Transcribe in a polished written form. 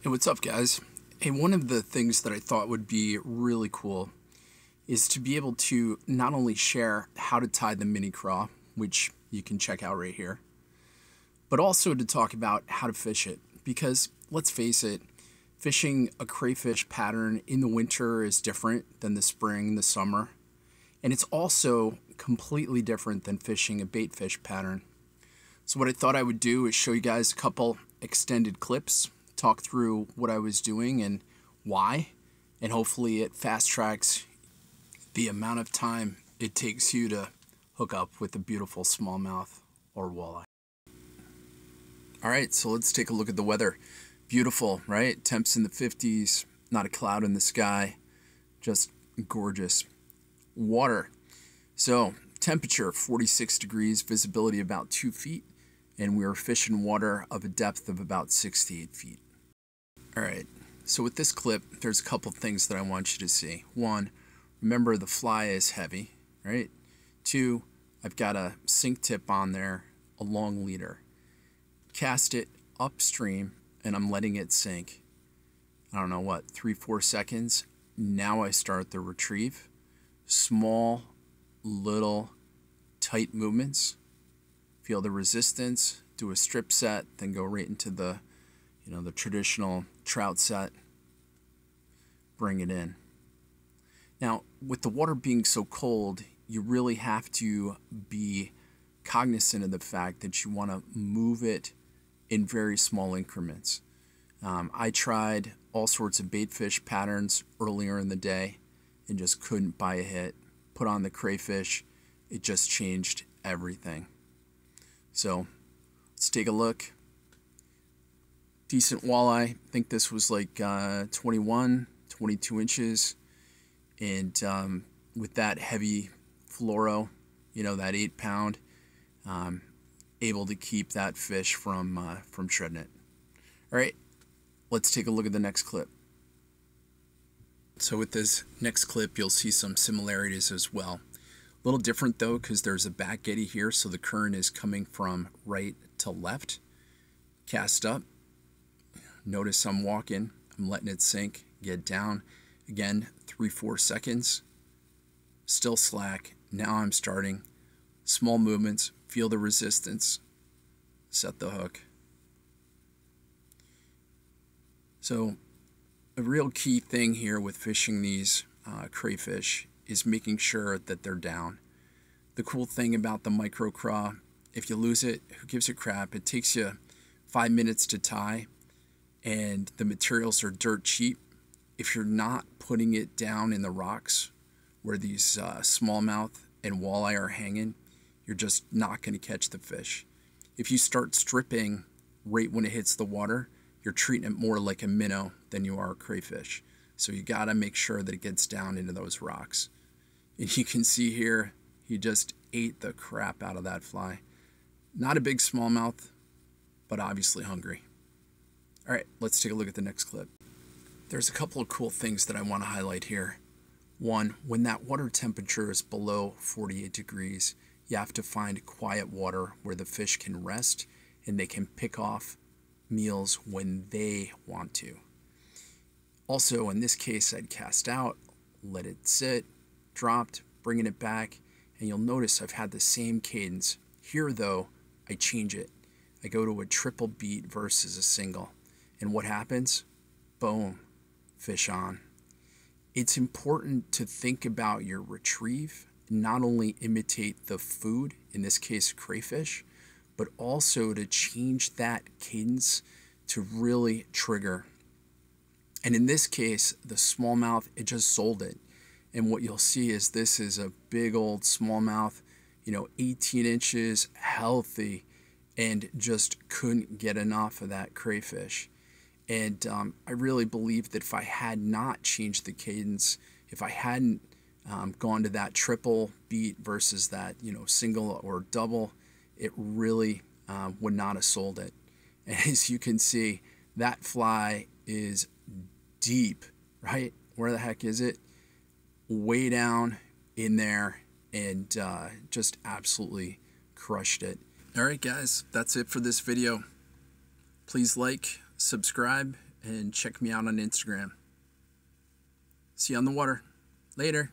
Hey, what's up, guys? Hey, one of the things that I thought would be really cool is to be able to not only share how to tie the mini craw, which you can check out right here, but also to talk about how to fish it. Because let's face it, fishing a crayfish pattern in the winter is different than the spring, the summer, and it's also completely different than fishing a bait fish pattern. So what I thought I would do is show you guys a couple extended clips, talk through what I was doing and why, and hopefully it fast tracks the amount of time it takes you to hook up with a beautiful smallmouth or walleye. Alright, so let's take a look at the weather. Beautiful, right? Temps in the 50s, not a cloud in the sky, just gorgeous. Water. So, temperature 46 degrees, visibility about 2 feet, and we are fishing water of a depth of about 6 to 8 feet. Alright, so with this clip, there's a couple things that I want you to see. One, remember the fly is heavy, right? Two, I've got a sink tip on there, a long leader. Cast it upstream, and I'm letting it sink. I don't know what, 3-4 seconds. Now I start the retrieve. Small, little, tight movements. Feel the resistance, do a strip set, then go right into the the traditional trout set, bring it in. Now, with the water being so cold, you really have to be cognizant of the fact that you want to move it in very small increments. I tried all sorts of bait fish patterns earlier in the day and just couldn't buy a hit. Put on the crayfish, it just changed everything. So, let's take a look. Decent walleye. I think this was like 21, 22 inches. And with that heavy fluoro, that 8 pound, able to keep that fish from shredding it. All right, let's take a look at the next clip. So with this next clip, you'll see some similarities as well. A little different though, because there's a back eddy here, so the current is coming from right to left. Cast up. Notice I'm walking, I'm letting it sink, get down. Again, 3-4 seconds. Still slack. Now I'm starting. Small movements, feel the resistance, set the hook. So a real key thing here with fishing these crayfish is making sure that they're down. The cool thing about the micro craw, if you lose it, who gives a crap? It takes you 5 minutes to tie, and the materials are dirt cheap. If you're not putting it down in the rocks where these smallmouth and walleye are hanging, you're just not going to catch the fish. If you start stripping right when it hits the water, you're treating it more like a minnow than you are a crayfish. So you got to make sure that it gets down into those rocks. And you can see here, he just ate the crap out of that fly. Not a big smallmouth, but obviously hungry. All right, let's take a look at the next clip. There's a couple of cool things that I want to highlight here. One, when that water temperature is below 48 degrees, you have to find quiet water where the fish can rest and they can pick off meals when they want to. Also, in this case, I'd cast out, let it sit, dropped, bringing it back, and you'll notice I've had the same cadence. Here, though, I change it. I go to a triple beat versus a single. And what happens? Boom, fish on. It's important to think about your retrieve, not only imitate the food, in this case crayfish, but also to change that cadence to really trigger. And in this case, the smallmouth, it just sold it. And what you'll see is this is a big old smallmouth, 18 inches, healthy, and just couldn't get enough of that crayfish. And I really believe that if I had not changed the cadence, if I hadn't gone to that triple beat versus that single or double, it really would not have sold it. And as you can see, that fly is deep, right? Where the heck is it? Way down in there, and just absolutely crushed it. All right, guys, that's it for this video. Please like, subscribe, and check me out on Instagram. See you on the water. Later.